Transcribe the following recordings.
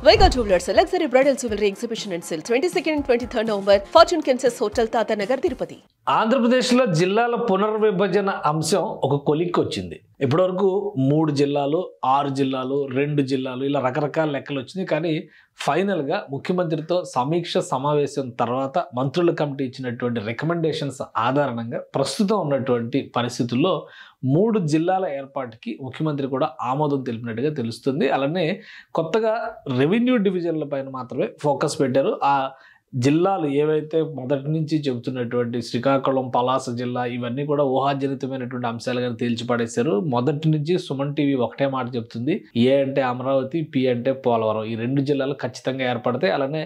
Vega Jewelers, a luxury bridal jewelry exhibition and sale 22nd and 23rd November, Fortune Kansas Hotel, Tata Nagar, Tirupati. ఆంధ్రప్రదేశ్లో జిల్లాల పునర్విభజన అంశం ఒక కొలిక్కి వచ్చింది. ఇప్పటివరకు 3 జిల్లాలు, 6 జిల్లాలు, 2 జిల్లాలు ఇలా రకరకాల లెక్కలు వచ్చినాయి. కానీ ఫైనల్గా ముఖ్యమంత్రితో సమీక్ష సమావేశం తర్వాత మంత్రుల కమిటీ ఇచ్చినటువంటి రికమెండేషన్స్ ఆధారంగా ప్రస్తుతం ఉన్నటువంటి పరిస్థితుల్లో 3 జిల్లాల ఏర్పాటుకి ముఖ్యమంత్రి కూడా ఆమోదం తెలిపినట్టుగా తెలుస్తుంది. అలానే కొత్తగా రెవెన్యూ డివిజన్ల పైన మాత్రమే ఫోకస్ పెట్టారు. ఆ జిల్లాలు ఏవైతే మొదటి నుంచి చెబుతున్నటువంటి శ్రీకాకుళం, పలాస జిల్లా ఇవన్నీ కూడా ఊహాజనితమైనటువంటి అంశాలుగా తేల్చిపడేశారు. మొదటి నుంచి సుమన్ టీవీ ఒకటే మాట చెప్తుంది, ఏ అంటే అమరావతి, పి అంటే పోలవరం, ఈ 2 జిల్లాలు ఖచ్చితంగా ఏర్పడతాయి. అలానే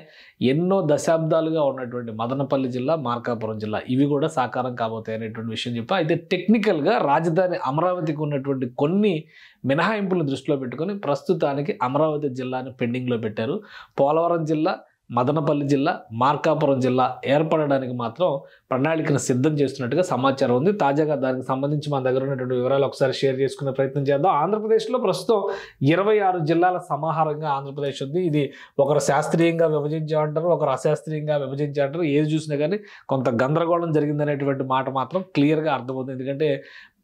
ఎన్నో దశాబ్దాలుగా ఉన్నటువంటి మదనపల్లి జిల్లా, మార్కాపురం జిల్లా ఇవి కూడా సాకారం కాబోతాయి అనేటువంటి విషయం చెప్పి, అయితే టెక్నికల్గా రాజధాని అమరావతికి ఉన్నటువంటి కొన్ని మినహాయింపులు దృష్టిలో పెట్టుకొని ప్రస్తుతానికి అమరావతి జిల్లాని పెండింగ్లో పెట్టారు. పోలవరం జిల్లా, మదనపల్లి జిల్లా, మార్కాపురం జిల్లా ఏర్పడడానికి మాత్రం ప్రణాళికను సిద్ధం చేస్తున్నట్టుగా సమాచారం ఉంది. తాజాగా దానికి సంబంధించి మన దగ్గర ఉన్నటువంటి వివరాలు ఒకసారి షేర్ చేసుకునే ప్రయత్నం చేద్దాం. ఆంధ్రప్రదేశ్లో ప్రస్తుతం 26 జిల్లాల సమాహారంగా ఆంధ్రప్రదేశ్ ఉంది. ఇది ఒకరు శాస్త్రీయంగా విభజించామంటారు, ఒకరు అశాస్త్రీయంగా విభజించామంటారు. ఏది చూసినా కానీ కొంత గందరగోళం జరిగిందనేటువంటి మాట మాత్రం క్లియర్గా అర్థమవుతుంది. ఎందుకంటే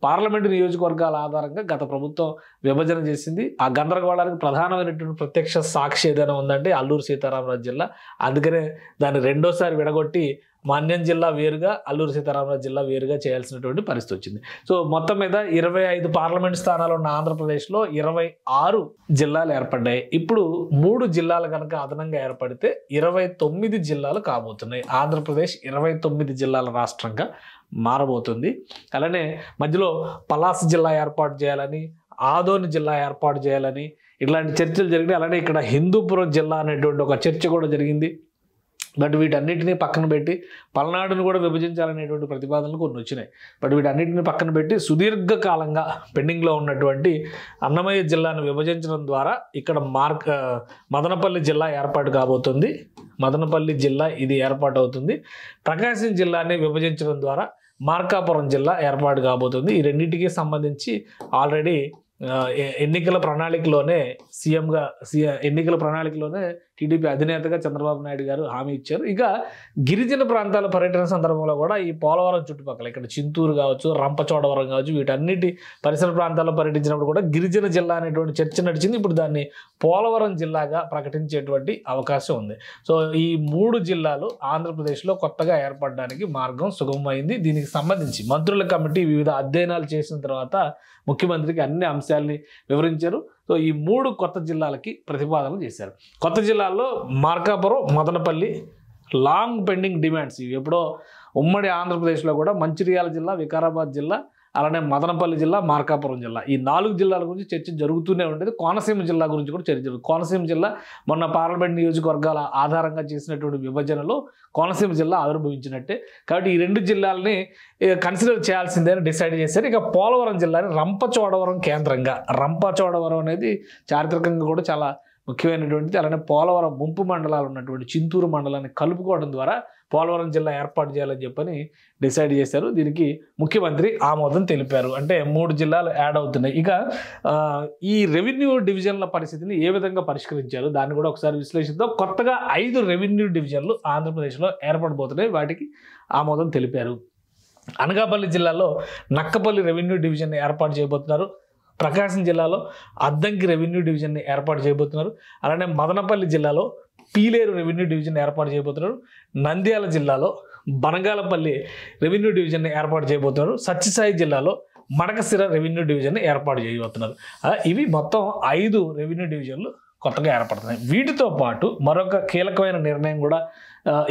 పార్లమెంటు నియోజకవర్గాల ఆధారంగా గత ప్రభుత్వం విభజన చేసింది. ఆ గందరగోళానికి ప్రధానమైనటువంటి ప్రత్యక్ష సాక్షి ఏదైనా ఉందంటే అల్లూరు సీతారామరాజు జిల్లా. అందుకనే దాన్ని రెండోసారి విడగొట్టి మన్యం జిల్లా వేరుగా, అల్లూరు సీతారామరాజు జిల్లా వేరుగా చేయాల్సినటువంటి పరిస్థితి వచ్చింది. సో మొత్తం మీద 25 పార్లమెంట్ స్థానాలు ఉన్న ఆంధ్రప్రదేశ్లో 26 జిల్లాలు ఏర్పడ్డాయి. ఇప్పుడు 3 జిల్లాలు కనుక అదనంగా ఏర్పడితే 29 జిల్లాలు కాబోతున్నాయి. ఆంధ్రప్రదేశ్ 29 జిల్లాల రాష్ట్రంగా మారబోతుంది. అలానే మధ్యలో పలాస జిల్లా ఏర్పాటు చేయాలని, ఆదోని జిల్లా ఏర్పాటు చేయాలని ఇట్లాంటి చర్చలు జరిగినాయి. అలానే ఇక్కడ హిందూపురం జిల్లా అనేటువంటి ఒక చర్చ కూడా జరిగింది. బట్ వీటన్నిటినీ పక్కన పెట్టి పల్నాడును కూడా విభజించాలనేటువంటి ప్రతిపాదనలు కొన్ని వచ్చినాయి. బట్ వీటన్నిటిని పక్కన పెట్టి సుదీర్ఘకాలంగా పెండింగ్లో ఉన్నటువంటి అన్నమయ్య జిల్లాను విభజించడం ద్వారా ఇక్కడ మదనపల్లి జిల్లా ఏర్పాటు కాబోతుంది. మదనపల్లి జిల్లా ఇది ఏర్పాటు అవుతుంది. ప్రకాశం జిల్లాని విభజించడం ద్వారా మార్కాపురం జిల్లా ఏర్పాటు కాబోతుంది. ఈ రెండింటికి సంబంధించి ఆల్రెడీ ఎన్నికల ప్రణాళికలోనే ఎన్నికల ప్రణాళికలోనే టీడీపీ అధినేతగా చంద్రబాబు నాయుడు గారు హామీ ఇచ్చారు. ఇక గిరిజన ప్రాంతాల పర్యటన సందర్భంలో కూడా ఈ పోలవరం చుట్టుపక్కల ఇక్కడ చింతూరు కావచ్చు, రంపచోడవరం కావచ్చు, వీటన్నిటి పరిసర ప్రాంతాల్లో పర్యటించినప్పుడు కూడా గిరిజన జిల్లా అనేటువంటి చర్చ నడిచింది. ఇప్పుడు దాన్ని పోలవరం జిల్లాగా ప్రకటించేటువంటి అవకాశం ఉంది. సో ఈ 3 జిల్లాలు ఆంధ్రప్రదేశ్లో కొత్తగా ఏర్పడడానికి మార్గం సుగమమైంది. దీనికి సంబంధించి మంత్రుల కమిటీ వివిధ అధ్యయనాలు చేసిన తర్వాత ముఖ్యమంత్రికి అన్ని అంశాలని వివరించారు. సో ఈ 3 కొత్త జిల్లాలకి ప్రతిపాదనలు చేశారు. కొత్త జిల్లాల్లో Markapuram, Madanapalle long pending demands. ఇవి ఎప్పుడో ఉమ్మడి ఆంధ్రప్రదేశ్లో కూడా మంచిర్యాల జిల్లా, వికారాబాద్ జిల్లా, అలానే మదనపల్లి జిల్లా, మార్కాపురం జిల్లా ఈ 4 జిల్లాల గురించి చర్చ జరుగుతూనే ఉండేది. కోనసీమ జిల్లా గురించి కూడా చర్చ జరుగుతుంది. కోనసీమ జిల్లా మొన్న పార్లమెంట్ నియోజకవర్గాల ఆధారంగా చేసినటువంటి విభజనలో కోనసీమ జిల్లా ఆవిర్భవించినట్టే. కాబట్టి ఈ 2 జిల్లాలని కన్సిడర్ చేయాల్సిందే అని డిసైడ్ చేశారు. ఇక పోలవరం జిల్లాని రంపచోడవరం కేంద్రంగా, రంపచోడవరం అనేది చారిత్రకంగా కూడా చాలా ముఖ్యమైనటువంటిది. అలానే పోలవరం ముంపు మండలాలు ఉన్నటువంటి చింతూరు మండలాన్ని కలుపుకోవడం ద్వారా పోలవరం జిల్లా ఏర్పాటు చేయాలని చెప్పని డిసైడ్ చేశారు. దీనికి ముఖ్యమంత్రి ఆమోదం తెలిపారు. అంటే 3 జిల్లాలు యాడ్ అవుతున్నాయి. ఇక ఈ రెవెన్యూ డివిజన్ల పరిస్థితిని ఏ విధంగా పరిష్కరించారు దాన్ని కూడా ఒకసారి విశ్లేషిద్దాం. కొత్తగా 5 రెవెన్యూ డివిజన్లు ఆంధ్రప్రదేశ్లో ఏర్పడబోతున్నాయి. వాటికి ఆమోదం తెలిపారు. అనకాపల్లి జిల్లాలో నక్కపల్లి రెవెన్యూ డివిజన్ ఏర్పాటు చేయబోతున్నారు. ప్రకాశం జిల్లాలో అద్దంకి రెవెన్యూ డివిజన్ని ఏర్పాటు చేయబోతున్నారు. అలానే మదనపల్లి జిల్లాలో పీలేరు రెవెన్యూ డివిజన్ ఏర్పాటు చేయబోతున్నారు. నంద్యాల జిల్లాలో బనగాలపల్లి రెవెన్యూ డివిజన్ని ఏర్పాటు చేయబోతున్నారు. సత్యసాయి జిల్లాలో మడకసిర రెవెన్యూ డివిజన్ని ఏర్పాటు చేయబోతున్నారు. ఇవి మొత్తం 5 రెవెన్యూ డివిజన్లు కొత్తగా ఏర్పడుతున్నాయి. వీటితో పాటు మరొక కీలకమైన నిర్ణయం కూడా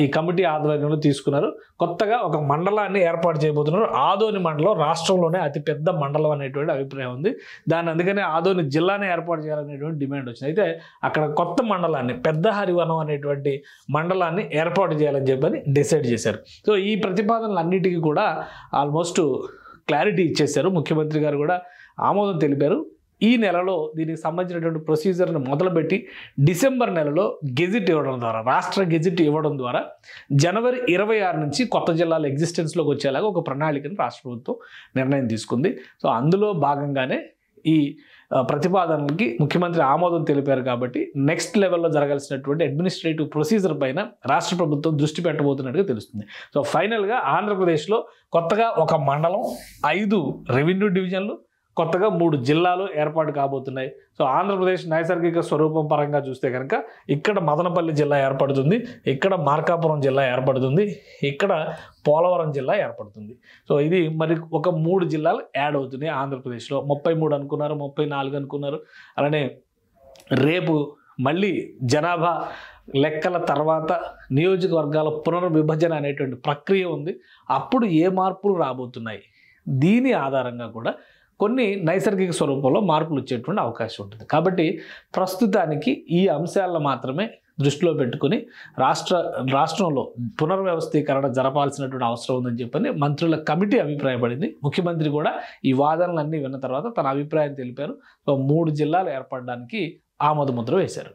ఈ కమిటీ ఆధ్వర్యంలో తీసుకున్నారు. కొత్తగా ఒక మండలాన్ని ఏర్పాటు చేయబోతున్నారు. ఆదోని మండలం రాష్ట్రంలోనే అతిపెద్ద మండలం అనేటువంటి అభిప్రాయం ఉంది. దాన్ని అందుకనే ఆదోని జిల్లాని ఏర్పాటు చేయాలనేటువంటి డిమాండ్ వచ్చింది. అయితే అక్కడ కొత్త మండలాన్ని, పెద్ద హరివనం అనేటువంటి మండలాన్ని ఏర్పాటు చేయాలని చెప్పని డిసైడ్ చేశారు. సో ఈ ప్రతిపాదనలు అన్నిటికీ కూడా ఆల్మోస్ట్ క్లారిటీ ఇచ్చేశారు. ముఖ్యమంత్రి గారు కూడా ఆమోదం తెలిపారు. ఈ నెలలో దీనికి సంబంధించినటువంటి ప్రొసీజర్ను మొదలుపెట్టి డిసెంబర్ నెలలో గెజిట్ ఇవ్వడం ద్వారా, రాష్ట్ర గెజిట్ ఇవ్వడం ద్వారా జనవరి 26 నుంచి కొత్త జిల్లాల ఎగ్జిస్టెన్స్లోకి వచ్చేలాగా ఒక ప్రణాళికను రాష్ట్ర ప్రభుత్వం నిర్ణయం తీసుకుంది. సో అందులో భాగంగానే ఈ ప్రతిపాదనలకి ముఖ్యమంత్రి ఆమోదం తెలిపారు కాబట్టి నెక్స్ట్ లెవెల్లో జరగాల్సినటువంటి అడ్మినిస్ట్రేటివ్ ప్రొసీజర్ పైన రాష్ట్ర ప్రభుత్వం దృష్టి పెట్టబోతున్నట్టుగా తెలుస్తుంది. సో ఫైనల్గా ఆంధ్రప్రదేశ్లో కొత్తగా ఒక మండలం, 5 రెవెన్యూ డివిజన్లు, కొత్తగా 3 జిల్లాలు ఏర్పాటు కాబోతున్నాయి. సో ఆంధ్రప్రదేశ్ నైసర్గిక స్వరూపం పరంగా చూస్తే కనుక ఇక్కడ మదనపల్లి జిల్లా ఏర్పడుతుంది, ఇక్కడ మార్కాపురం జిల్లా ఏర్పడుతుంది, ఇక్కడ పోలవరం జిల్లా ఏర్పడుతుంది. సో ఇది మరి ఒక 3 జిల్లాలు యాడ్ అవుతున్నాయి ఆంధ్రప్రదేశ్లో. 33 అనుకున్నారు, 34 అనుకున్నారు. అలానే రేపు మళ్ళీ జనాభా లెక్కల తర్వాత నియోజకవర్గాల పునర్విభజన అనేటువంటి ప్రక్రియ ఉంది. అప్పుడు ఏ మార్పులు రాబోతున్నాయి, దీని ఆధారంగా కూడా కొన్ని నైసర్గిక స్వరూపంలో మార్పులు వచ్చేటువంటి అవకాశం ఉంటుంది. కాబట్టి ప్రస్తుతానికి ఈ అంశాలను మాత్రమే దృష్టిలో పెట్టుకుని రాష్ట్రంలో పునర్వ్యవస్థీకరణ జరపాల్సినటువంటి అవసరం ఉందని చెప్పని మంత్రుల కమిటీ అభిప్రాయపడింది. ముఖ్యమంత్రి కూడా ఈ వాదనలన్నీ విన్న తర్వాత తన అభిప్రాయం తెలిపారు. సో 3 జిల్లాలు ఏర్పడడానికి ఆమోద ముద్ర వేశారు.